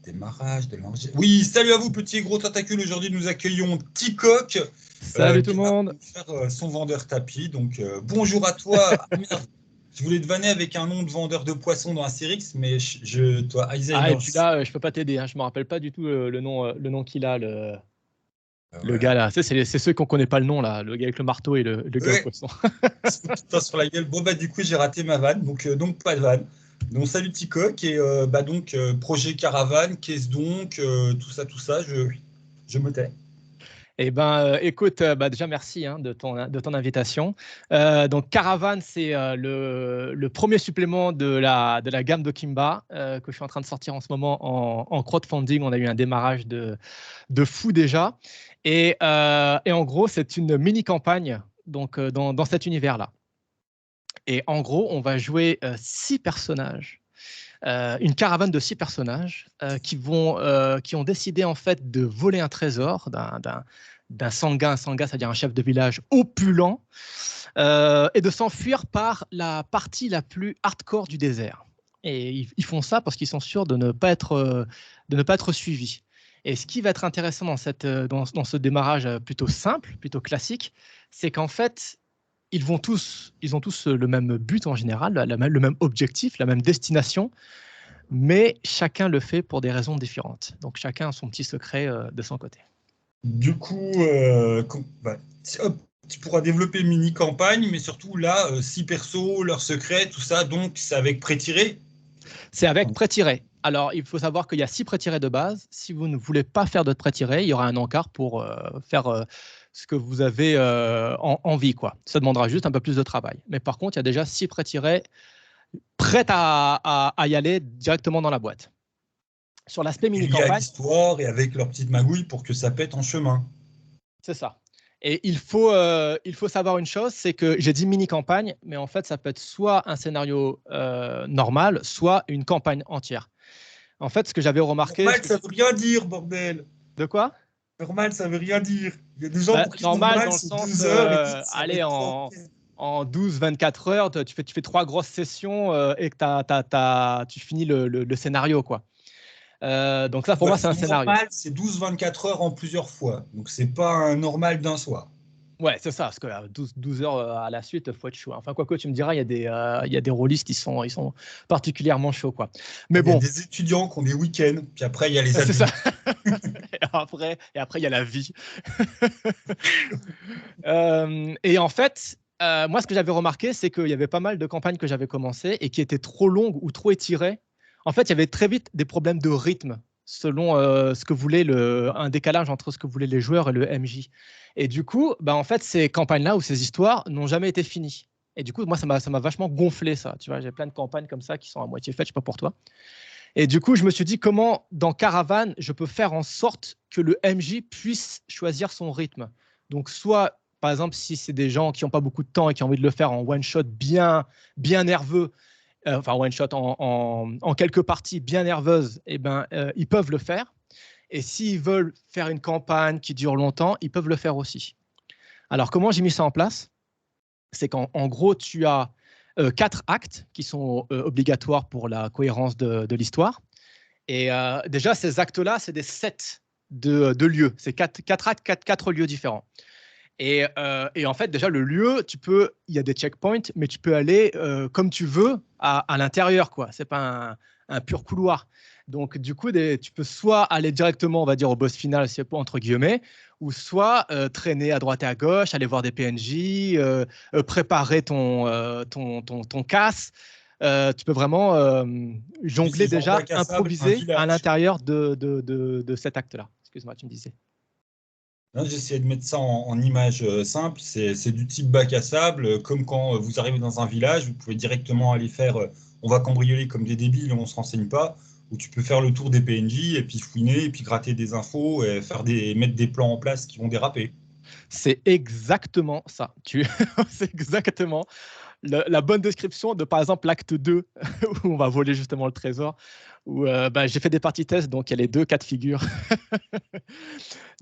Démarrage de l'enregistrement. Oui, salut à vous, petits et gros tentacules. Aujourd'hui, nous accueillons Ticoc. Salut tout le monde. Qui va nous faire son vendeur tapis. Donc, bonjour à toi. Ah, merde. Je voulais te vanner avec un nom de vendeur de poissons dans Astérix, mais toi, Alzheimer. Ah, et puis là, je peux pas t'aider. Hein. Je me rappelle pas du tout le nom qu'il a, le gars là. C'est ceux qu'on connaît pas le nom là. Le gars avec le marteau et le gars au poisson. Putain sur la gueule. Bon, bah, du coup, j'ai raté ma vanne. Donc pas de vanne. Donc, salut Ticoc. Et projet caravane, qu'est-ce donc tout ça, je me tais. Eh ben, écoute, déjà merci de ton invitation. Donc Caravane, c'est le premier supplément de la gamme de Kimba que je suis en train de sortir en ce moment en crowdfunding. On a eu un démarrage de fou déjà. Et en gros, c'est une mini-campagne donc, dans cet univers-là. Et en gros, on va jouer 6 personnages. Une caravane de 6 personnages qui ont décidé en fait de voler un trésor d'un sangha. Un sangha, c'est-à-dire un chef de village opulent, et de s'enfuir par la partie la plus hardcore du désert. Et ils font ça parce qu'ils sont sûrs de ne pas être suivis. Et ce qui va être intéressant dans ce démarrage plutôt simple, plutôt classique, c'est qu'en fait, ils ont tous le même but en général, le même objectif, la même destination, mais chacun le fait pour des raisons différentes. Donc chacun a son petit secret de son côté. Du coup, tu pourras développer une mini-campagne, mais surtout là, 6 persos, leurs secrets, tout ça, donc c'est avec pré-tiré. C'est avec pré-tiré. Alors, il faut savoir qu'il y a 6 pré-tirés de base. Si vous ne voulez pas faire de pré-tiré, il y aura un encart pour faire ce que vous avez envie, quoi. Ça demandera juste un peu plus de travail. Mais par contre, il y a déjà 6 pré-tirés prêts à y aller directement dans la boîte. Sur l'aspect mini-campagne. Il y a l'histoire et avec leur petite magouille pour que ça pète en chemin. C'est ça. Et il faut savoir une chose, c'est que j'ai dit mini-campagne, mais en fait, ça peut être soit un scénario normal, soit une campagne entière. En fait, ce que j'avais remarqué... Normal, ça veut rien dire, bordel. De quoi? Normal, ça veut rien dire. Il y a des gens pour qui normal, dans le c'est sens, 12 heures. allez, en 12-24 heures, tu fais 3 grosses sessions et que tu finis le scénario, quoi. Donc ça, pour moi, c'est un scénario. Normal, c'est 12-24 heures en plusieurs fois. Donc, c'est pas un normal d'un soir. Ouais, c'est ça, parce que 12 heures à la suite, il faut être chaud. Enfin, quoique, tu me diras, il y a des rôlistes qui sont particulièrement chauds, quoi. Mais bon. Il y a des étudiants qui ont des week-ends, puis après, il y a les adultes. C'est ça. et après, il y a la vie. Et en fait, moi, ce que j'avais remarqué, c'est qu'il y avait pas mal de campagnes que j'avais commencées et qui étaient trop longues ou trop étirées. En fait, il y avait très vite des problèmes de rythme selon ce que voulait un décalage entre ce que voulaient les joueurs et le MJ. Et du coup, en fait, ces campagnes-là ou ces histoires n'ont jamais été finies. Et du coup, moi, ça m'a vachement gonflé ça. Tu vois, j'ai plein de campagnes comme ça qui sont à moitié faites, je sais pas pour toi. Et du coup, je me suis dit comment, dans Caravane, je peux faire en sorte que le MJ puisse choisir son rythme. Donc, soit, par exemple, si c'est des gens qui n'ont pas beaucoup de temps et qui ont envie de le faire en one-shot bien nerveux, enfin one-shot en quelques parties bien nerveuses, ils peuvent le faire. Et s'ils veulent faire une campagne qui dure longtemps, ils peuvent le faire aussi. Alors, comment j'ai mis ça en place? C'est qu'en gros, tu as 4 actes qui sont obligatoires pour la cohérence de l'histoire. Et déjà, ces actes-là, c'est des sets de lieux. C'est 4 actes, 4 lieux différents. Et en fait, déjà, le lieu, il y a des checkpoints, mais tu peux aller comme tu veux à l'intérieur, quoi. C'est pas un pur couloir. Donc, du coup, tu peux soit aller directement, on va dire, au boss final, c'est entre guillemets, ou soit traîner à droite et à gauche, aller voir des PNJ, préparer ton casse. Tu peux vraiment jongler déjà, improviser à l'intérieur de cet acte-là. Excuse-moi, tu me disais. J'essayais de mettre ça en image simple. C'est du type bac à sable, comme quand vous arrivez dans un village, vous pouvez directement aller faire on va cambrioler comme des débiles, on ne se renseigne pas, ou tu peux faire le tour des PNJ et puis fouiner, et puis gratter des infos, et mettre des plans en place qui vont déraper. C'est exactement ça. C'est exactement la bonne description de, par exemple, l'acte 2, où on va voler justement le trésor, où j'ai fait des parties tests, donc il y a les 2 cas de figure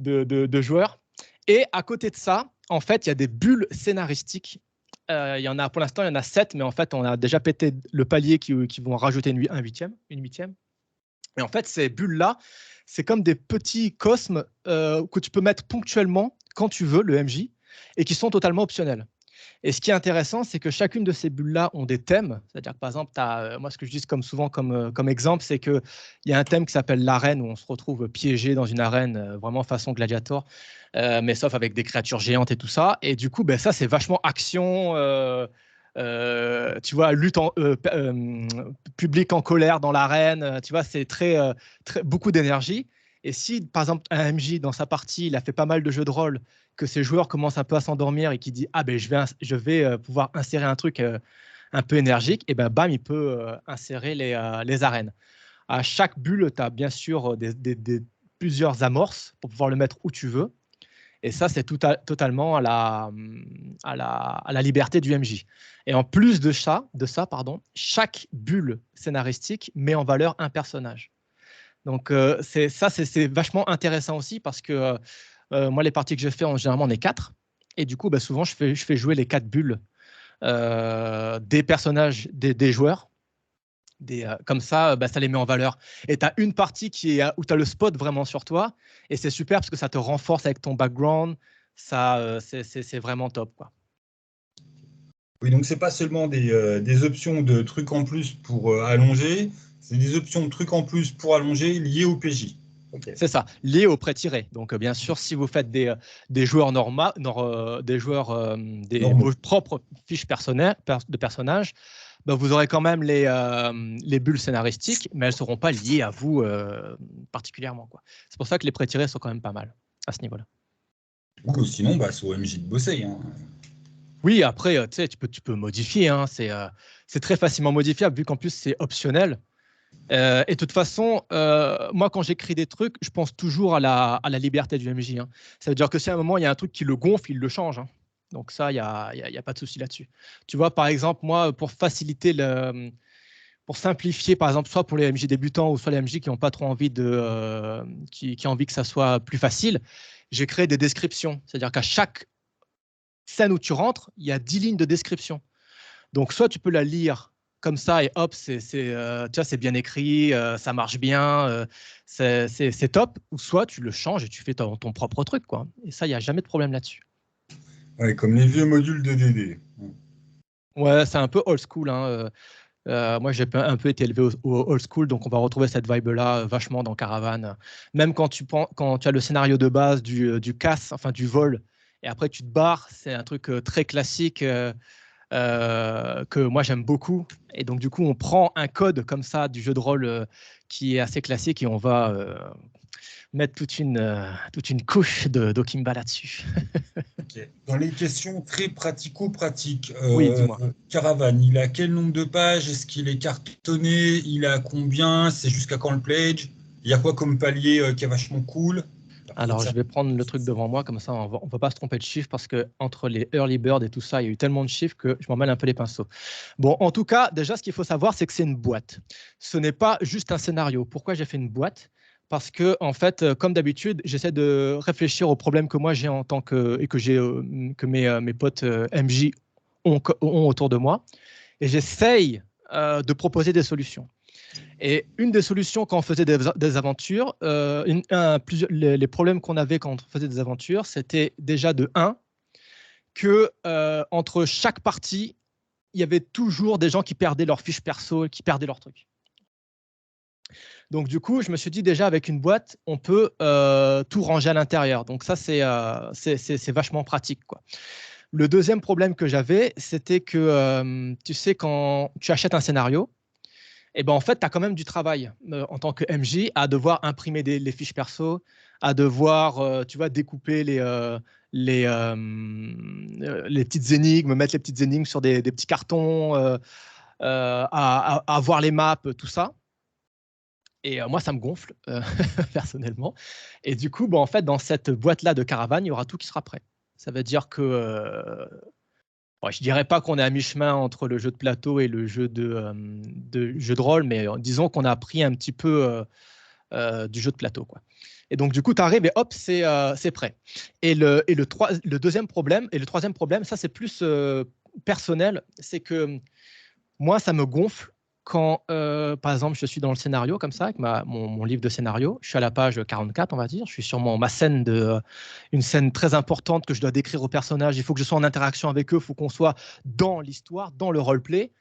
de joueurs. Et à côté de ça, en fait, il y a des bulles scénaristiques. Pour l'instant, il y en a 7, mais en fait, on a déjà pété le palier qui vont rajouter une huitième. Et en fait, ces bulles-là, c'est comme des petits cosmes que tu peux mettre ponctuellement quand tu veux, le MJ, et qui sont totalement optionnels. Et ce qui est intéressant, c'est que chacune de ces bulles-là ont des thèmes. C'est-à-dire que, par exemple, moi, ce que je dis comme souvent comme exemple, c'est qu'il y a un thème qui s'appelle l'arène, où on se retrouve piégé dans une arène, vraiment façon gladiator, mais sauf avec des créatures géantes et tout ça. Et du coup, ben, ça, c'est vachement action, tu vois, public en colère dans l'arène. Tu vois, c'est beaucoup d'énergie. Et si, par exemple, un MJ, dans sa partie, il a fait pas mal de jeux de rôle, que ses joueurs commencent un peu à s'endormir et qui dit ah ben je vais pouvoir insérer un truc un peu énergique, et ben bam, il peut insérer les arènes. À chaque bulle, tu as bien sûr plusieurs amorces pour pouvoir le mettre où tu veux. Et ça, c'est totalement à la liberté du MJ. Et en plus de ça, chaque bulle scénaristique met en valeur un personnage. Donc, c'est vachement intéressant aussi parce que moi, les parties que je fais, généralement, on est 4. Et du coup, bah, souvent, je fais jouer les 4 bulles des personnages, des joueurs. Comme ça, bah, ça les met en valeur. Et tu as une partie où tu as le spot vraiment sur toi. Et c'est super parce que ça te renforce avec ton background. Ça, c'est vraiment top, quoi. Oui, donc c'est pas seulement des options de trucs en plus pour allonger, c'est des options de trucs en plus pour allonger liées au PJ. Ok. C'est ça, lié au prêt-tiré. Donc, bien sûr, si vous faites des joueurs normaux, des joueurs, vos propres fiches de personnages, ben, vous aurez quand même les bulles scénaristiques, mais elles ne seront pas liées à vous particulièrement, quoi. C'est pour ça que les prêt-tirés sont quand même pas mal à ce niveau-là. Ou sinon, bah, c'est au MJ de bosser. Hein. Oui, après, tu sais, tu peux modifier. Hein, c'est très facilement modifiable vu qu'en plus, c'est optionnel. Et de toute façon, moi, quand j'écris des trucs, je pense toujours à la liberté du MJ. Hein. Ça veut dire que si à un moment, il y a un truc qui le gonfle, il le change. Hein. Donc ça, il n'y a pas de souci là-dessus. Tu vois, par exemple, moi, pour simplifier, par exemple, soit pour les MJ débutants ou soit les MJ qui n'ont pas trop envie qui ont envie que ça soit plus facile, j'ai créé des descriptions. C'est-à-dire qu'à chaque scène où tu rentres, il y a 10 lignes de description. Donc, soit tu peux la lire comme ça et hop, tu vois, c'est bien écrit, ça marche bien, c'est top. Ou soit tu le changes et tu fais ton propre truc, quoi. Et ça, il n'y a jamais de problème là-dessus. Ouais, comme les vieux modules de DD. Ouais, c'est un peu old school. Hein. Moi, j'ai un peu été élevé au old school, donc on va retrouver cette vibe-là vachement dans Caravane. Même quand tu as le scénario de base du casse, enfin du vol, et après tu te barres, c'est un truc très classique. Que moi j'aime beaucoup. Et donc du coup, on prend un code comme ça du jeu de rôle qui est assez classique et on va mettre toute une couche d'Okimba là-dessus. Okay. Dans les questions très pratico-pratiques, Oui, dis-moi. Caravane, il a quel nombre de pages? Est-ce qu'il est cartonné? Il a combien? C'est jusqu'à quand le pledge? Il y a quoi comme palier qui est vachement cool? Alors, je vais prendre le truc devant moi, comme ça, on ne va pas se tromper de chiffres, parce que entre les early bird et tout ça, il y a eu tellement de chiffres que je m'en mêle un peu les pinceaux. Bon, en tout cas, déjà, ce qu'il faut savoir, c'est que c'est une boîte. Ce n'est pas juste un scénario. Pourquoi j'ai fait une boîte? Parce que, en fait, comme d'habitude, j'essaie de réfléchir aux problèmes que moi j'ai et que mes potes MJ ont autour de moi, et j'essaye de proposer des solutions. Et une des solutions quand on faisait des aventures, les problèmes qu'on avait quand on faisait des aventures, c'était déjà de 1, que entre chaque partie, il y avait toujours des gens qui perdaient leurs fiches perso, qui perdaient leurs trucs. Donc du coup, je me suis dit déjà avec une boîte, on peut tout ranger à l'intérieur. Donc ça, c'est vachement pratique, quoi. Le deuxième problème que j'avais, c'était que, tu sais, quand tu achètes un scénario, et ben en fait, tu as quand même du travail en tant que MJ à devoir imprimer les fiches perso, à devoir tu vois, découper les petites énigmes, mettre les petites énigmes sur des petits cartons, à voir les maps, tout ça. Et moi, ça me gonfle, personnellement. Et du coup, bon, en fait, dans cette boîte-là de Caravane, il y aura tout qui sera prêt. Ça veut dire que bon, je ne dirais pas qu'on est à mi-chemin entre le jeu de plateau et le jeu de rôle, mais disons qu'on a pris un petit peu du jeu de plateau, quoi. Et donc, du coup, tu arrives et hop, c'est prêt. Et le deuxième problème, et le troisième problème, ça, c'est plus personnel, c'est que moi, ça me gonfle quand, par exemple, je suis dans le scénario comme ça, avec mon livre de scénario, je suis à la page 44, on va dire, je suis sur ma scène une scène très importante que je dois décrire aux personnages, il faut que je sois en interaction avec eux, il faut qu'on soit dans l'histoire, dans le roleplay.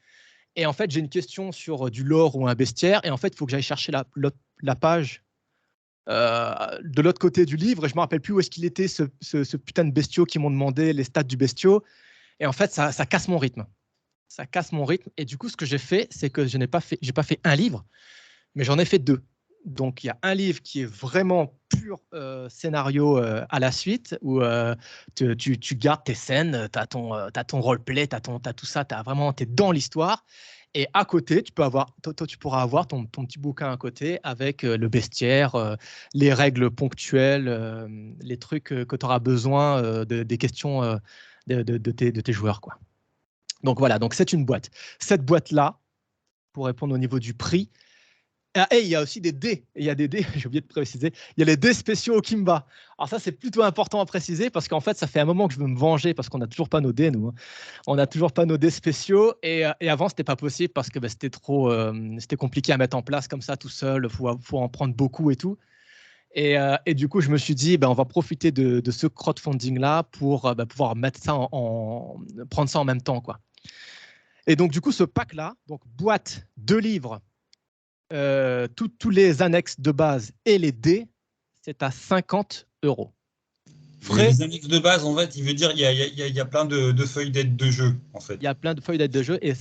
Et en fait, j'ai une question sur du lore ou un bestiaire, et en fait, il faut que j'aille chercher la page de l'autre côté du livre, et je ne me rappelle plus où est-ce qu'il était, ce putain de bestiau qui m'ont demandé les stats du bestiau. Et en fait, ça casse mon rythme. Ça casse mon rythme. Et du coup, ce que j'ai fait, c'est que je n'ai pas fait, j'ai pas fait un livre, mais j'en ai fait deux. Donc, il y a un livre qui est vraiment pur scénario à la suite, où tu gardes tes scènes, tu as ton roleplay, tu as tout ça, tu es dans l'histoire. Et à côté, tu pourras avoir ton petit bouquin à côté avec le bestiaire, les règles ponctuelles, les trucs que tu auras besoin des questions de tes joueurs, quoi. Donc voilà, donc c'est une boîte. Cette boîte-là, pour répondre au niveau du prix, et il y a aussi des dés. Il y a des dés, j'ai oublié de préciser. Il y a les dés spéciaux au Kimba. Alors ça, c'est plutôt important à préciser parce qu'en fait, ça fait un moment que je veux me venger parce qu'on n'a toujours pas nos dés, nous. On n'a toujours pas nos dés spéciaux. Et avant, c'était pas possible parce que c'était compliqué à mettre en place comme ça tout seul. Faut en prendre beaucoup et tout. Et du coup, je me suis dit, on va profiter de ce crowdfunding-là pour pouvoir mettre ça prendre ça en même temps, quoi. Et donc, du coup, ce pack-là, donc boîte, 2 livres, tous les annexes de base et les dés, c'est à 50 €. Frais. Les annexes de base, en fait, il veut dire il y a plein de feuilles d'aide de jeu, en fait. Il y a plein de feuilles d'aide de jeu et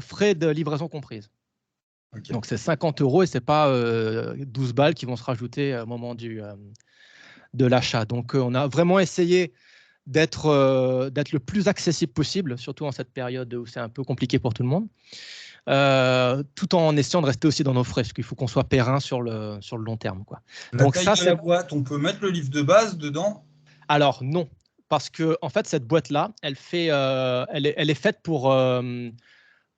frais de livraison comprises. Okay. Donc, c'est 50 € et ce n'est pas 12 balles qui vont se rajouter au moment de l'achat. Donc, on a vraiment essayé d'être le plus accessible possible, surtout en cette période où c'est un peu compliqué pour tout le monde. Tout en essayant de rester aussi dans nos frais, parce qu'il faut qu'on soit périn sur le long terme, quoi. Donc taille de la boîte, on peut mettre le livre de base dedans? Alors non, parce que en fait cette boîte-là, elle est faite pour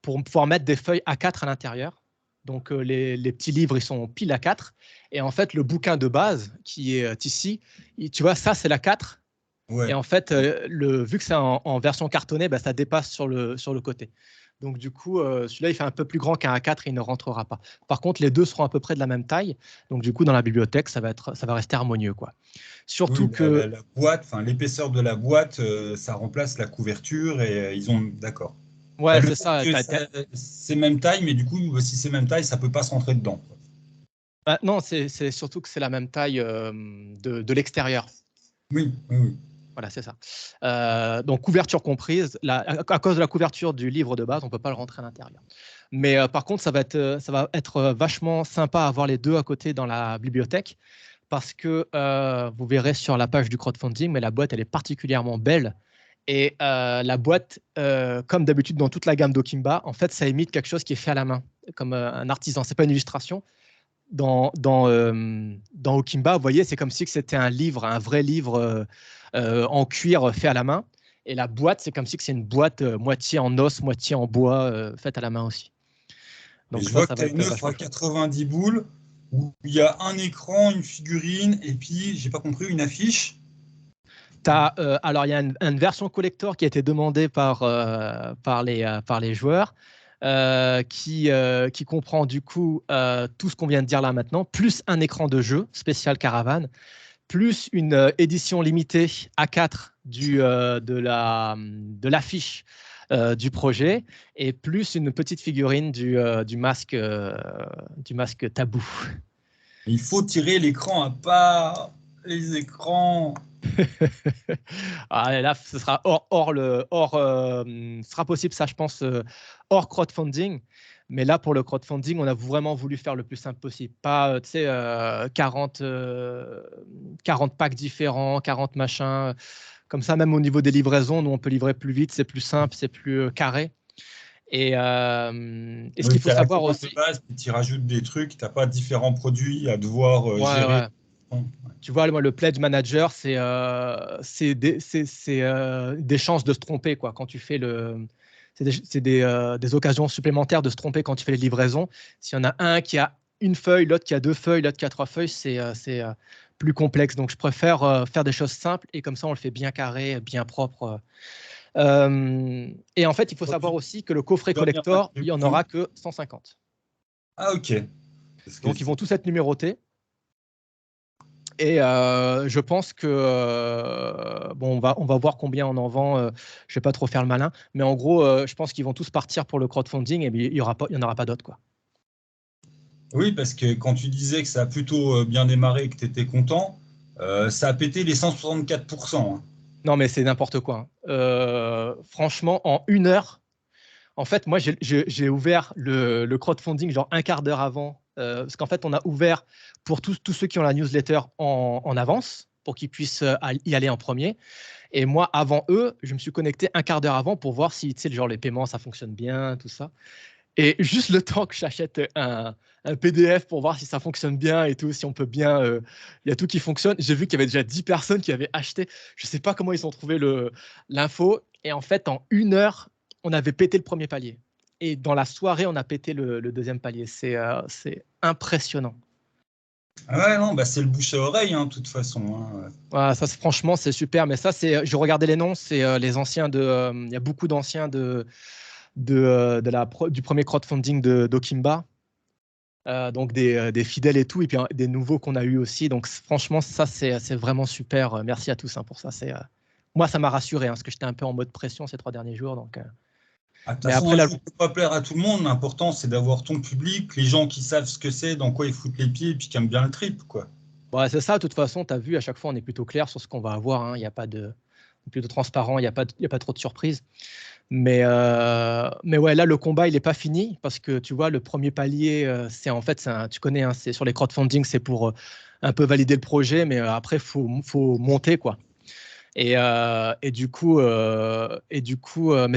pouvoir mettre des feuilles A4 à l'intérieur. Donc les petits livres, ils sont pile A4. Et en fait, le bouquin de base qui est ici, tu vois, ça c'est l'A4. Ouais. Et en fait, vu que c'est en version cartonnée, ça dépasse sur le côté. Donc, du coup, celui-là, il fait un peu plus grand qu'un A4 et il ne rentrera pas. Par contre, les deux seront à peu près de la même taille. Donc, du coup, dans la bibliothèque, ça va rester harmonieux, quoi. Surtout oui, que la boîte, l'épaisseur de la boîte, ça remplace la couverture et ils ont d'accord. Ouais, c'est ça. C'est même taille, mais du coup, si c'est même taille, ça peut pas se rentrer dedans. Non, c'est surtout que c'est la même taille de l'extérieur. Oui, oui. Voilà, c'est ça. Donc, couverture comprise. À cause de la couverture du livre de base, on ne peut pas le rentrer à l'intérieur. Mais par contre, ça va être vachement sympa à avoir les deux à côté dans la bibliothèque parce que vous verrez sur la page du crowdfunding, mais la boîte, elle est particulièrement belle. Et la boîte, comme d'habitude dans toute la gamme d'Okimba, en fait, ça imite quelque chose qui est fait à la main, comme un artisan. Ce n'est pas une illustration. Dans Okimba, vous voyez, c'est comme si c'était un livre, un vrai livre en cuir fait à la main. Et la boîte, c'est comme si c'est une boîte moitié en os, moitié en bois, faite à la main aussi. Donc je vois que tu as une œuvre à 90 boules où il y a un écran, une figurine et puis, j'ai pas compris, une affiche. Alors, il y a une version collector qui a été demandée par les joueurs. Qui comprend du coup tout ce qu'on vient de dire là maintenant, plus un écran de jeu spécial caravane, plus une édition limitée A4 de l'affiche du projet, et plus une petite figurine du masque tabou. Il faut tirer l'écran à part, les écrans. Là, ce sera sera possible, ça, je pense, hors crowdfunding. Mais là, pour le crowdfunding, on a vraiment voulu faire le plus simple possible. Pas, 40 packs différents, 40 machins. Comme ça, même au niveau des livraisons, nous, on peut livrer plus vite, c'est plus simple, c'est plus carré. Et ce qu'il faut savoir aussi... De base, tu rajoutes des trucs, tu n'as pas différents produits à devoir gérer. Ouais. Tu vois, moi, le Pledge Manager, c'est des chances de se tromper, quoi, quand tu fais c'est des occasions supplémentaires de se tromper quand tu fais les livraisons. S'il y en a un qui a une feuille, l'autre qui a 2 feuilles, l'autre qui a 3 feuilles, c'est plus complexe. Donc, je préfère faire des choses simples et comme ça, on le fait bien carré, bien propre. Et en fait, il faut savoir aussi que le coffret collector, il n'y en aura que 150. Ah, ok. Parce que Donc, ils vont tous être numérotés. Et je pense que bon, on va voir combien on en vend. Je vais pas trop faire le malin, mais en gros, je pense qu'ils vont tous partir pour le crowdfunding et il y en aura pas d'autres, quoi. oui, parce que quand tu disais que ça a plutôt bien démarré et que tu étais content, ça a pété les 164%, hein. Non, mais c'est n'importe quoi, hein. Franchement, en 1 heure, en fait, moi, j'ai ouvert le crowdfunding genre un quart d'heure avant, parce qu'en fait, on a ouvert pour tous ceux qui ont la newsletter en avance, pour qu'ils puissent y aller en premier. Et moi, avant eux, je me suis connecté un quart d'heure avant pour voir si, tu sais, genre les paiements, ça fonctionne bien, tout ça. Et juste le temps que j'achète un PDF pour voir si ça fonctionne bien et tout, si on peut bien, il y a tout qui fonctionne. J'ai vu qu'il y avait déjà 10 personnes qui avaient acheté. Je ne sais pas comment ils ont trouvé l'info. Et en fait, en 1 heure, on avait pété le premier palier. Et dans la soirée, on a pété le deuxième palier. C'est impressionnant. Ah ouais, non, bah c'est le bouche à oreille, hein, de toute façon, hein. Voilà, ça, franchement, c'est super. Mais ça, je regardais les noms, c'est les anciens il y a beaucoup d'anciens du premier crowdfunding d'Okimba. Donc des fidèles et tout, et puis des nouveaux qu'on a eu aussi. Donc franchement, ça, c'est vraiment super. Merci à tous, hein, pour ça. Moi, ça m'a rassuré, hein, parce que j'étais un peu en mode pression ces 3 derniers jours. Donc, Ah, de toute mais façon, après, un là, jeu ne peut pas plaire à tout le monde. L'important, c'est d'avoir ton public, les gens qui savent ce que c'est, dans quoi ils foutent les pieds, et puis qui aiment bien le trip, quoi. ouais, c'est ça. De toute façon, tu as vu, à chaque fois, on est plutôt clair sur ce qu'on va avoir, hein. Il n'y a pas de plutôt transparent, il y a pas trop de surprises. Mais ouais, là, le combat, il n'est pas fini parce que tu vois, le premier palier, c'est en fait, tu connais, hein, c'est sur les crowdfunding, c'est pour un peu valider le projet, mais après, faut monter, quoi. Mais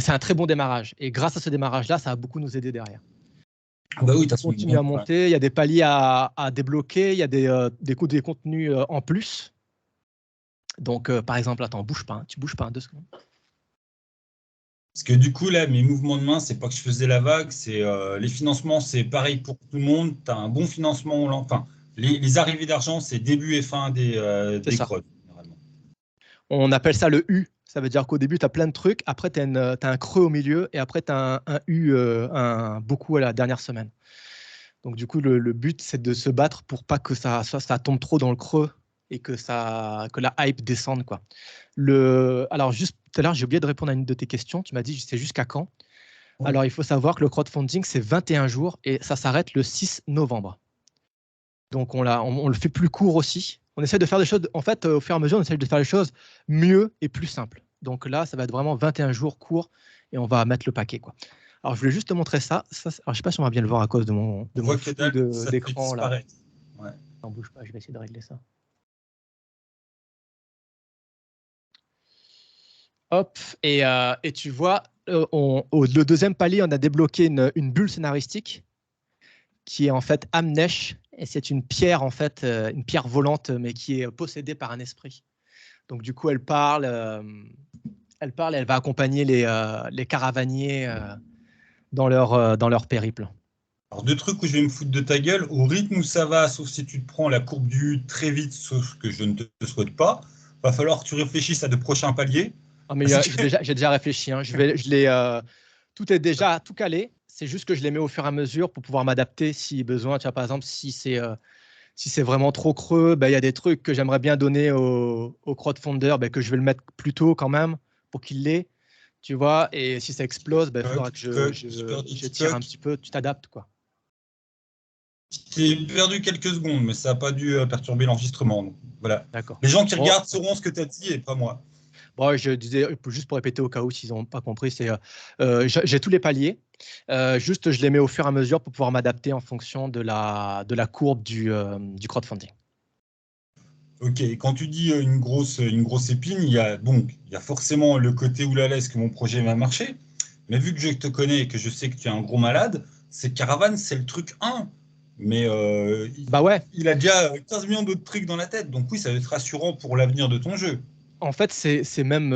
c'est un très bon démarrage. Et grâce à ce démarrage-là, ça va beaucoup nous aider derrière. Ah bah Donc, oui, il de faut toute façon, continuer à monter. Il y a des paliers à débloquer. Il y a des contenus en plus. Donc, par exemple, attends, bouge pas, hein. Tu bouges pas, hein, 2 secondes. parce que du coup, là, mes mouvements de main, c'est pas que je faisais la vague, c'est les financements, c'est pareil pour tout le monde. Tu as un bon financement, enfin, les arrivées d'argent, c'est début et fin C'est des ça. creux, généralement. On appelle ça le U. Ça veut dire qu'au début, tu as plein de trucs. Après, tu as, un creux au milieu. Et après, tu as un U, beaucoup à la dernière semaine. Donc, du coup, le but, c'est de se battre pour pas que ça tombe trop dans le creux et que la hype descende, quoi. Alors, juste tout à l'heure, j'ai oublié de répondre à une de tes questions. Tu m'as dit, c'est jusqu'à quand? Ouais. Alors, il faut savoir que le crowdfunding, c'est 21 jours et ça s'arrête le 6 novembre. Donc, on le fait plus court aussi. On essaie de faire des choses, en fait, au fur et à mesure, on essaie de faire les choses mieux et plus simples. Donc là, ça va être vraiment 21 jours courts et on va mettre le paquet, quoi. Alors, je voulais juste te montrer ça. Alors, je ne sais pas si on va bien le voir à cause de On mon voit que flou dalle, ça te fait d'écran là. disparaître. Ouais. Non, bouge pas, je vais essayer de régler ça. Hop, et tu vois, le deuxième palier, on a débloqué une bulle scénaristique qui est en fait Amnesh, et c'est une pierre en fait, une pierre volante, mais qui est possédée par un esprit. Donc du coup, elle parle, et elle va accompagner les caravaniers dans leur périple. Alors, deux trucs où je vais me foutre de ta gueule. Au rythme où ça va, sauf si tu te prends la courbe du très vite, sauf que je ne te souhaite pas, va falloir que tu réfléchisses à de prochains paliers. Ah, mais Parce que j'ai déjà réfléchi, hein. Tout est déjà tout calé. C'est juste que je les mets au fur et à mesure pour pouvoir m'adapter si besoin. Tu vois, par exemple, si c'est vraiment trop creux, ben, il y a des trucs que j'aimerais bien donner au crowdfunder, ben, que je vais le mettre plus tôt quand même pour qu'il l'ait. Tu vois, et si ça explose, ben, il faudra que j'ai perdu je tire un TikTok. petit peu. Tu t'adaptes, quoi. J'ai perdu quelques secondes, mais ça n'a pas dû perturber l'enregistrement. Donc, voilà. D'accord. Les gens qui Bon, regardent sauront ce que tu as dit et pas moi. bon, je disais, juste pour répéter au cas où s'ils n'ont pas compris, j'ai tous les paliers. Juste, je les mets au fur et à mesure pour pouvoir m'adapter en fonction de la courbe du crowdfunding. Ok, et quand tu dis une grosse épine, il y a forcément le côté oulala, est-ce que mon projet va marcher? Mais vu que je te connais et que je sais que tu es un gros malade, c'est Caravane, c'est le truc 1. Mais Bah ouais, il a déjà 15 millions d'autres trucs dans la tête. Donc oui, ça va être rassurant pour l'avenir de ton jeu. en fait, c'est même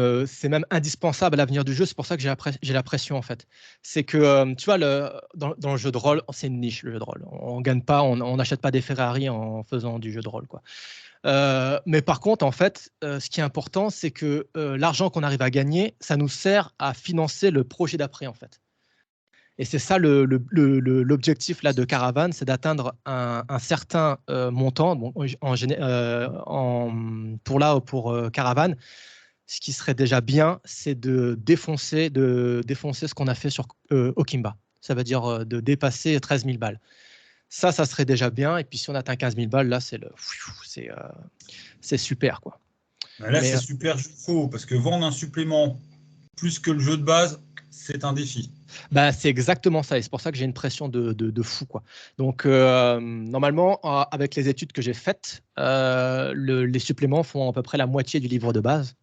indispensable à l'avenir du jeu. C'est pour ça que j'ai la pression, en fait. C'est que, tu vois, dans le jeu de rôle, c'est une niche, le jeu de rôle. On gagne pas, on n'achète pas des Ferrari en faisant du jeu de rôle, quoi. Mais par contre, en fait, ce qui est important, c'est que l'argent qu'on arrive à gagner, ça nous sert à financer le projet d'après, en fait. Et c'est ça l'objectif là de Caravane, c'est d'atteindre un certain montant. Bon, pour Caravane, ce qui serait déjà bien, c'est de défoncer ce qu'on a fait sur Okimba. Ça veut dire de dépasser 13 000 balles. Ça serait déjà bien. Et puis si on atteint 15 000 balles, là, c'est super, quoi. Là, c'est super chaud parce que vendre un supplément plus que le jeu de base, c'est un défi. Bah, c'est exactement ça. Et c'est pour ça que j'ai une pression de fou, quoi. Donc, normalement, avec les études que j'ai faites, les suppléments font à peu près la moitié du livre de base.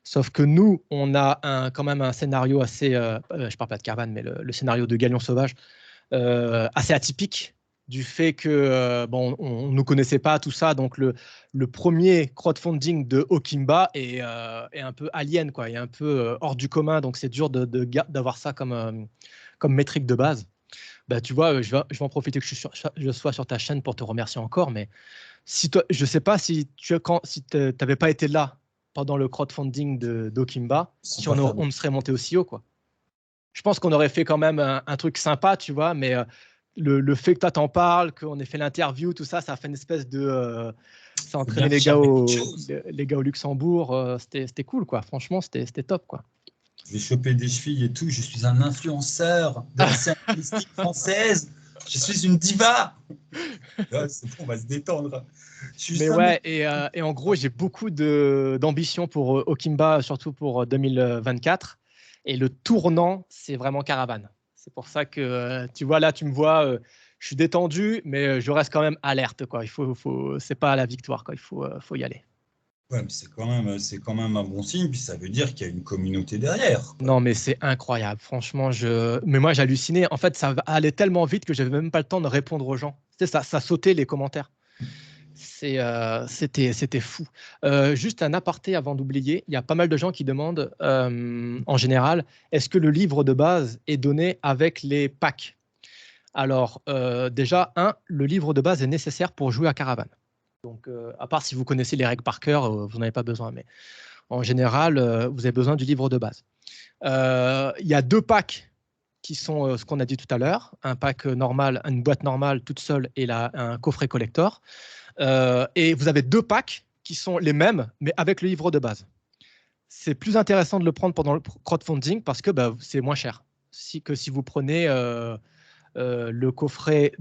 Sauf que nous, on a quand même un scénario assez, je parle pas de Caravane, mais le scénario de Galion Sauvage, assez atypique du fait que bon, on ne connaissait pas tout ça. Donc, le premier crowdfunding de Okimba est un peu alien, quoi. Il est un peu hors du commun. Donc, c'est dur d'avoir ça comme métrique de base. Bah, tu vois, je vais en profiter que je sois sur ta chaîne pour te remercier encore. Mais si toi, je ne sais pas si tu n'avais pas été là pendant le crowdfunding d'Okimba, si on serait monté aussi haut, quoi. Je pense qu'on aurait fait quand même un truc sympa, tu vois, mais le fait que toi t'en parles, qu'on ait fait l'interview, tout ça, ça a fait une espèce de. Ça a entraîné les gars au Luxembourg. C'était cool, quoi. Franchement, c'était top, quoi. Je vais choper des chevilles et tout. Je suis un influenceur de la scène artistique française. Je suis une diva. Ouais, c'est bon, on va se détendre. Mais ouais, et en gros, j'ai beaucoup d'ambition pour Okimba, surtout pour 2024. Et le tournant, c'est vraiment Caravane. C'est pour ça que, tu vois, là, tu me vois, je suis détendu, mais je reste quand même alerte, quoi. C'est pas la victoire, quoi. Il faut y aller. Ouais, mais c'est quand même un bon signe, puis ça veut dire qu'il y a une communauté derrière, quoi. Non, mais c'est incroyable. Franchement, mais moi, j'hallucinais. En fait, ça allait tellement vite que j'avais même pas le temps de répondre aux gens. Ça sautait les commentaires. C'était fou. Juste un aparté avant d'oublier, il y a pas mal de gens qui demandent, en général, est-ce que le livre de base est donné avec les packs? Alors, déjà, le livre de base est nécessaire pour jouer à Caravane. Donc, à part si vous connaissez les règles par cœur, vous n'en avez pas besoin. Mais en général, vous avez besoin du livre de base. Il y a 2 packs qui sont ce qu'on a dit tout à l'heure. Un pack normal, une boîte normale toute seule et un coffret collector. Et vous avez 2 packs qui sont les mêmes, mais avec le livre de base. C'est plus intéressant de le prendre pendant le crowdfunding parce que c'est moins cher que si vous prenez le coffret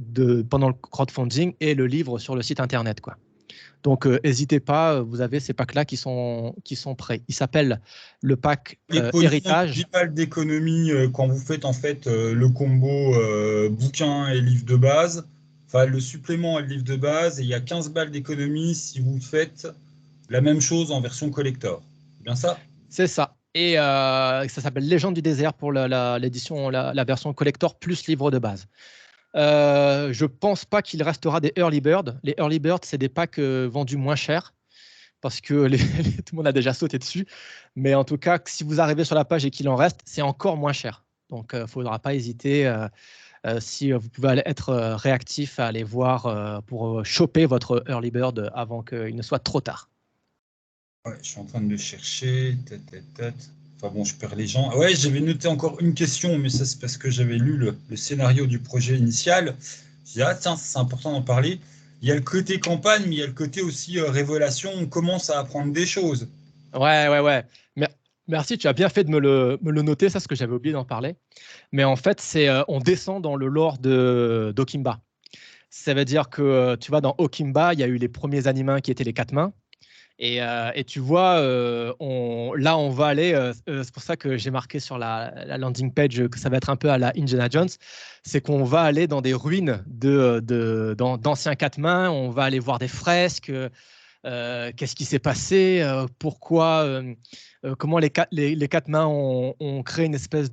pendant le crowdfunding et le livre sur le site internet, quoi. Donc, n'hésitez pas, vous avez ces packs-là qui sont prêts. Il s'appelle le pack Héritage. 10 balles d'économie quand vous faites en fait le combo bouquin et livre de base. Enfin, le supplément et le livre de base. Et il y a 15 balles d'économie si vous faites la même chose en version collector. C'est bien ça? C'est ça. Et ça s'appelle Légende du désert pour l'édition, la version collector plus livre de base. Je pense pas qu'il restera des early bird. Les early bird, c'est des packs vendus moins cher parce que tout le monde a déjà sauté dessus. Mais en tout cas, si vous arrivez sur la page et qu'il en reste, c'est encore moins cher. Donc, il ne faudra pas hésiter. Si vous pouvez être réactif à aller voir pour choper votre early bird avant qu'il ne soit trop tard. Ouais, je suis en train de le chercher. Enfin bon, je perds les gens. Ouais, j'avais noté encore une question, mais ça c'est parce que j'avais lu le scénario du projet initial. Je dis, ah tiens, c'est important d'en parler. Il y a le côté campagne, mais il y a le côté aussi révélation. On commence à apprendre des choses. Ouais. Merci, tu as bien fait de me le noter, ça, parce que j'avais oublié d'en parler. Mais en fait, on descend dans le lore d'Okimba. Ça veut dire que, tu vois, dans Okimba, il y a eu les premiers animins qui étaient les 4 mains. Et tu vois, là, on va aller. C'est pour ça que j'ai marqué sur la landing page que ça va être un peu à la Indiana Jones. C'est qu'on va aller dans des ruines d'anciens 4 mains. On va aller voir des fresques. Qu'est-ce qui s'est passé? Pourquoi? Comment les 4 mains ont créé une espèce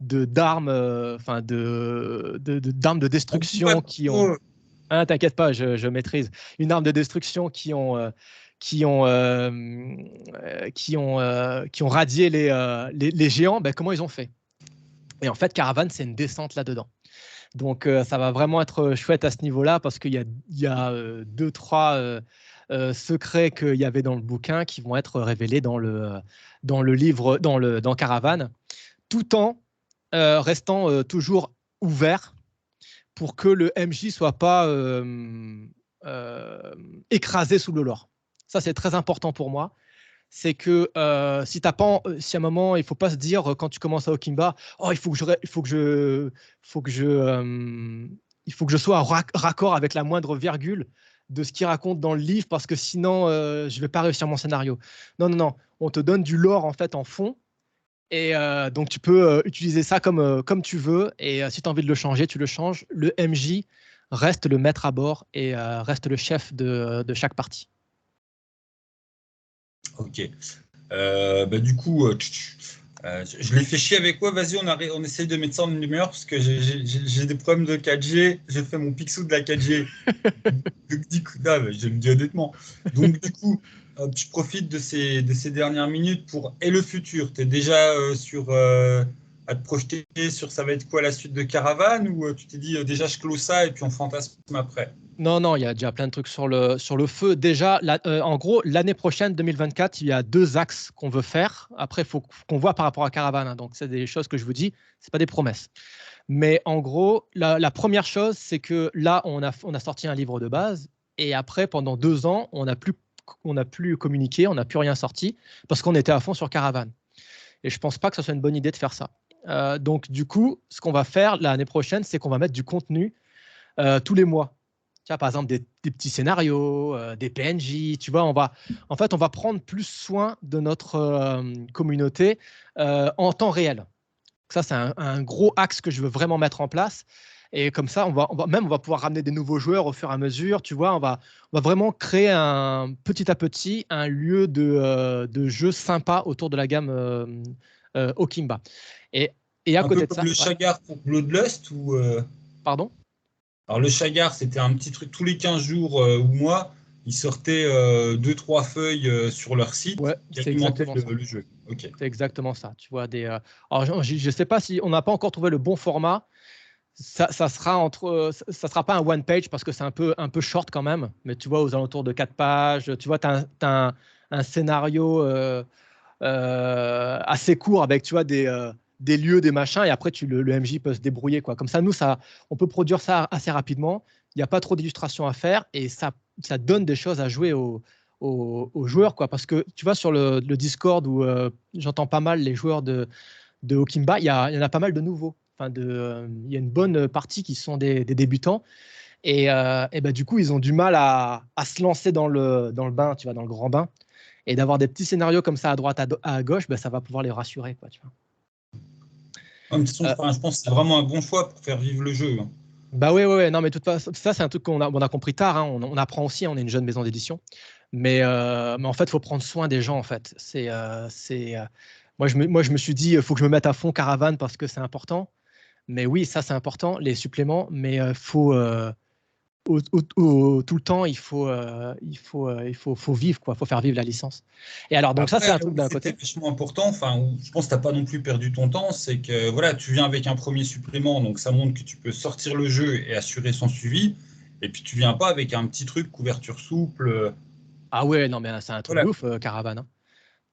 d'armes, enfin d'armes de destruction qui ont. Ah, t'inquiète pas, je maîtrise. Une arme de destruction qui ont radié les géants. Ben, comment ils ont fait? Et en fait, Caravane, c'est une descente là-dedans. Donc, ça va vraiment être chouette à ce niveau-là parce qu'il y a 2-3 secrets qu'il y avait dans le bouquin qui vont être révélés dans le livre, dans Caravane, tout en restant toujours ouvert pour que le MJ soit pas écrasé sous le lore. Ça, c'est très important pour moi. C'est que si t'as pas, si à un moment, il faut pas se dire quand tu commences à Okimba, oh, il faut que je sois raccord avec la moindre virgule de ce qu'il raconte dans le livre parce que sinon, je vais pas réussir mon scénario. Non, non, non. On te donne du lore en fait en fond. Et donc, tu peux utiliser ça comme tu veux. Et si tu as envie de le changer, tu le changes. Le MJ reste le maître à bord et reste le chef de chaque partie. Ok. Du coup, je l'ai fait chier avec quoi? Vas-y, on essaye de mettre ça en une demi-heure parce que j'ai des problèmes de 4G. J'ai fait mon pixel de la 4G. Du coup, je le dis honnêtement. Donc, du coup, tu profites de ces dernières minutes pour et le futur. Tu es déjà à te projeter sur ça va être quoi la suite de Caravane ou tu t'es dit déjà je close ça et puis on fantasme après? Non, non, il y a déjà plein de trucs sur le feu. Déjà, en gros, l'année prochaine, 2024, il y a 2 axes qu'on veut faire. Après, il faut qu'on voit par rapport à Caravane, hein. Donc, c'est des choses que je vous dis, c'est pas des promesses. Mais en gros, la première chose, c'est que là, on a sorti un livre de base. Et après, pendant 2 ans, on n'a plus communiqué, on n'a plus rien sorti parce qu'on était à fond sur Caravane. Et je pense pas que ce soit une bonne idée de faire ça. Donc, du coup, ce qu'on va faire l'année prochaine, c'est qu'on va mettre du contenu tous les mois. Tu vois, par exemple, des petits scénarios, des PNJ, tu vois, en fait, on va prendre plus soin de notre communauté en temps réel. Ça, c'est un gros axe que je veux vraiment mettre en place. Et comme ça, on va pouvoir ramener des nouveaux joueurs au fur et à mesure. Tu vois, on va vraiment créer petit à petit un lieu de jeu sympa autour de la gamme Okimba. Et, et à Un peu côté de comme ça, le ouais, Chagar pour Bloodlust ou pardon? Alors le Chagar, c'était un petit truc tous les 15 jours ou mois, ils sortaient 2-3 feuilles sur leur site Ouais, qui c'est alimentaient exactement ça. le jeu. Ok. C'est exactement ça. Tu vois, alors, je ne sais pas si on n'a pas encore trouvé le bon format. Ça sera ça sera pas un one page parce que c'est un peu short quand même. Mais tu vois, aux alentours de 4 pages, tu vois, tu as un scénario assez court avec, tu vois, des lieux, des machins. Et après, le MJ peut se débrouiller, quoi. Comme ça, nous, on peut produire ça assez rapidement. Il n'y a pas trop d'illustrations à faire et ça donne des choses à jouer aux joueurs, quoi. Parce que tu vois, sur le Discord où j'entends pas mal les joueurs de Okimba, il y en a pas mal de nouveaux. Enfin, il y a une bonne partie qui sont des débutants. Et ben, du coup, ils ont du mal à se lancer dans le bain, tu vois, dans le grand bain. Et d'avoir des petits scénarios comme ça à droite, à gauche, ben, ça va pouvoir les rassurer, quoi, tu vois. De toute façon, Euh, je pense que c'est vraiment un bon choix pour faire vivre le jeu, hein. Bah ouais, ouais, ouais, non, mais de toute façon, ça, c'est un truc on a compris tard, hein. On apprend aussi, hein, on est une jeune maison d'édition. Mais en fait, il faut prendre soin des gens, en fait. Moi, je me suis dit, il faut que je me mette à fond Caravane parce que c'est important. Mais oui, ça, c'est important, les suppléments. Mais tout le temps, faut vivre, quoi. Faut faire vivre la licence. Et alors, donc ça, c'est Après, un là truc où d'un c'était côté. vachement important, enfin, où je pense que tu n'as pas non plus perdu ton temps, c'est que voilà, tu viens avec un premier supplément, donc ça montre que tu peux sortir le jeu et assurer son suivi. Et puis tu viens pas avec un petit truc, couverture souple. Ah ouais, non, mais c'est un truc de Voilà. ouf, Caravane, hein.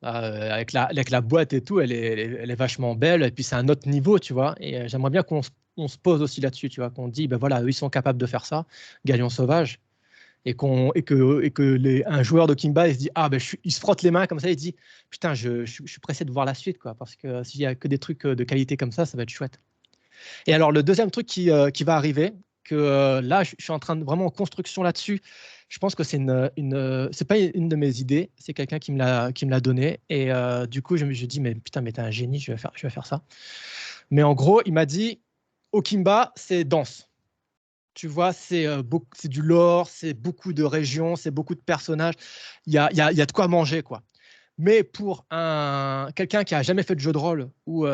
Avec la boîte et tout, elle est vachement belle. Et puis, c'est un autre niveau, tu vois. Et j'aimerais bien qu'on se pose aussi là-dessus, tu vois. Qu'on dit, ben voilà, eux, ils sont capables de faire ça, Galion Sauvage. Et que un joueur de Kimba, il se dit, ah, ben, il se frotte les mains comme ça, il se dit, putain, je suis pressé de voir la suite, quoi. Parce que s'il y a que des trucs de qualité comme ça va être chouette. Et alors, le deuxième truc qui va arriver, que là, je suis en train de vraiment en construction là-dessus. Je pense que c'est pas une de mes idées, c'est quelqu'un qui me l'a donné. Et du coup, je me suis dit, mais putain, mais t'es un génie, je vais faire ça. Mais en gros, il m'a dit, Okimba, c'est dense. Tu vois, c'est du lore, c'est beaucoup de régions, c'est beaucoup de personnages. Il y a de quoi manger, quoi. Mais pour quelqu'un qui a jamais fait de jeu de rôle ou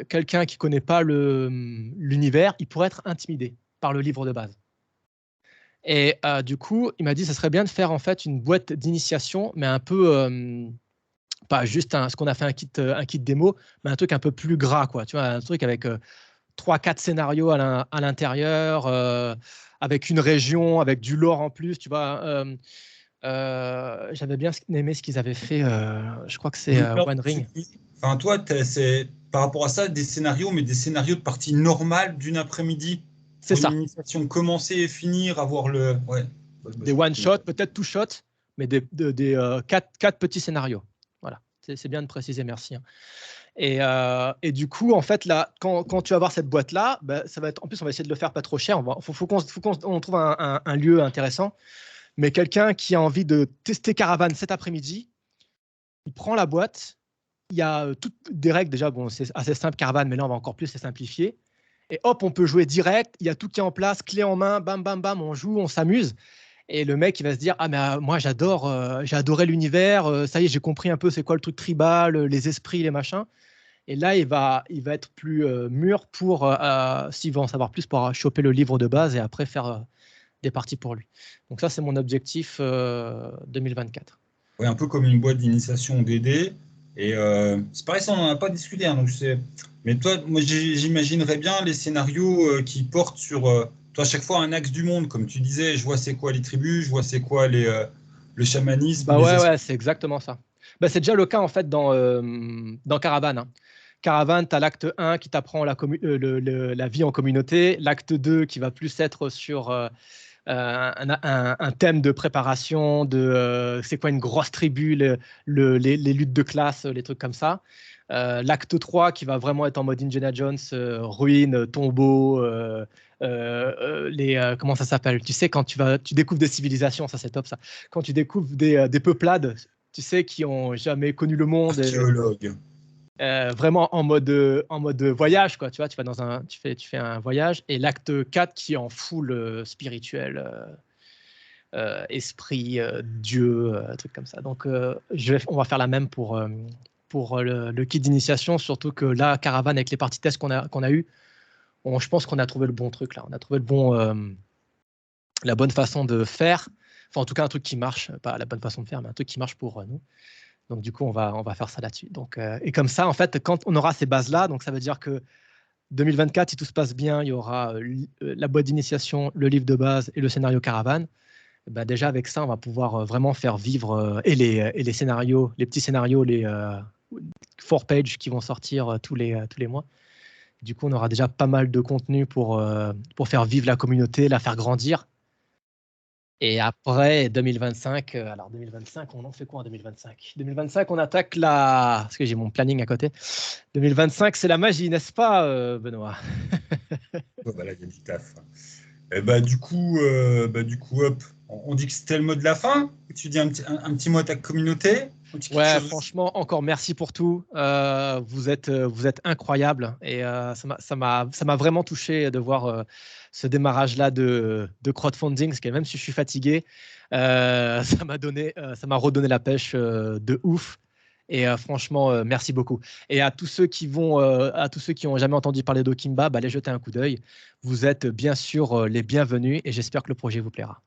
quelqu'un qui connaît pas l'univers, il pourrait être intimidé par le livre de base. Et du coup, il m'a dit, ça serait bien de faire en fait une boîte d'initiation, mais un peu pas juste ce qu'on a fait un kit démo, mais un truc un peu plus gras, quoi. Tu vois, un truc avec 3-4 scénarios à l'intérieur, avec une région, avec du lore en plus, tu vois. J'avais bien aimé ce qu'ils avaient fait. Je crois que c'est Une peur One de Ring. Enfin, toi, c'est par rapport à ça des scénarios, mais des scénarios de partie normale d'une après-midi C'est pour une ça. initiation commencer et finir, avoir le. Ouais. Des one-shot, peut-être two-shot, mais quatre petits scénarios. Voilà, c'est bien de préciser, merci. Hein. Et du coup, en fait, là, quand tu vas voir cette boîte-là, bah, ça va être. En plus, on va essayer de le faire pas trop cher. Faut qu'on trouve un lieu intéressant. Mais quelqu'un qui a envie de tester Caravane cet après-midi, il prend la boîte. Il y a toutes des règles déjà. Bon, c'est assez simple Caravane, mais là, on va encore plus les simplifier. Et hop, on peut jouer direct. Il y a tout qui est en place, clé en main, bam, bam, bam. On joue, on s'amuse. Et le mec, il va se dire, ah mais moi j'adore, j'ai adoré l'univers. Ça y est, j'ai compris un peu c'est quoi le truc tribal, les esprits, les machins. Et là, il va être plus mûr pour, s'il veut en savoir plus, pour choper le livre de base et après faire des parties pour lui. Donc ça, c'est mon objectif 2024. Ouais, un peu comme une boîte d'initiation DD. Et c'est pareil, ça, on n'en a pas discuté. Hein, donc je sais. Mais toi, moi, j'imaginerais bien les scénarios qui portent sur, toi, à chaque fois, un axe du monde. Comme tu disais, je vois c'est quoi les tribus, je vois c'est quoi le chamanisme, Bah les ouais, esprits. ouais, c'est exactement ça. Bah, c'est déjà le cas en fait dans Caravane. Hein. Caravane, tu as l'acte 1 qui t'apprend la vie en communauté, l'acte 2 qui va plus être sur un thème de préparation, de c'est quoi une grosse tribu, les luttes de classe, les trucs comme ça. L'acte 3 qui va vraiment être en mode Indiana Jones, ruines, tombeaux, comment ça s'appelle? Tu sais, quand tu découvres des civilisations, ça c'est top ça. Quand tu découvres des peuplades, tu sais, qui ont jamais connu le monde, Archéologues. vraiment en mode voyage, quoi. Tu vois, tu fais un voyage. Et l'acte 4 qui est en full spirituel, esprit, Dieu, truc comme ça. Donc, on va faire la même pour le kit d'initiation, surtout que là, Caravane, avec les parties tests qu'on a eu, je pense qu'on a trouvé le bon truc là. On a trouvé la bonne façon de faire. Enfin, en tout cas, un truc qui marche, pas la bonne façon de faire, mais un truc qui marche pour nous. Donc, du coup, on va faire ça là-dessus. Donc, et comme ça, en fait, quand on aura ces bases-là, donc ça veut dire que 2024, si tout se passe bien, il y aura la boîte d'initiation, le livre de base et le scénario Caravane. Bah, déjà, avec ça, on va pouvoir vraiment faire vivre et les scénarios, les petits scénarios, les 4 pages qui vont sortir tous les mois. Du coup, on aura déjà pas mal de contenu pour faire vivre la communauté, la faire grandir. Et après 2025, alors 2025, on en fait quoi en 2025? 2025, on attaque parce que j'ai mon planning à côté. 2025, c'est la magie, n'est-ce pas, Benoît? Ouais, bah là, il y a du taf. Et du coup, hop, on dit que c'était le mot de la fin. Tu dis un petit mot à ta communauté. On dit quelque Ouais, chose aussi. franchement, encore merci pour tout. Vous êtes incroyables et ça m'a vraiment touché de voir ce démarrage-là de crowdfunding, parce que même si je suis fatigué, ça m'a redonné la pêche de ouf. Et franchement, merci beaucoup. Et à tous ceux qui ont jamais entendu parler d'Okimba, bah, allez jeter un coup d'œil. Vous êtes bien sûr les bienvenus et j'espère que le projet vous plaira.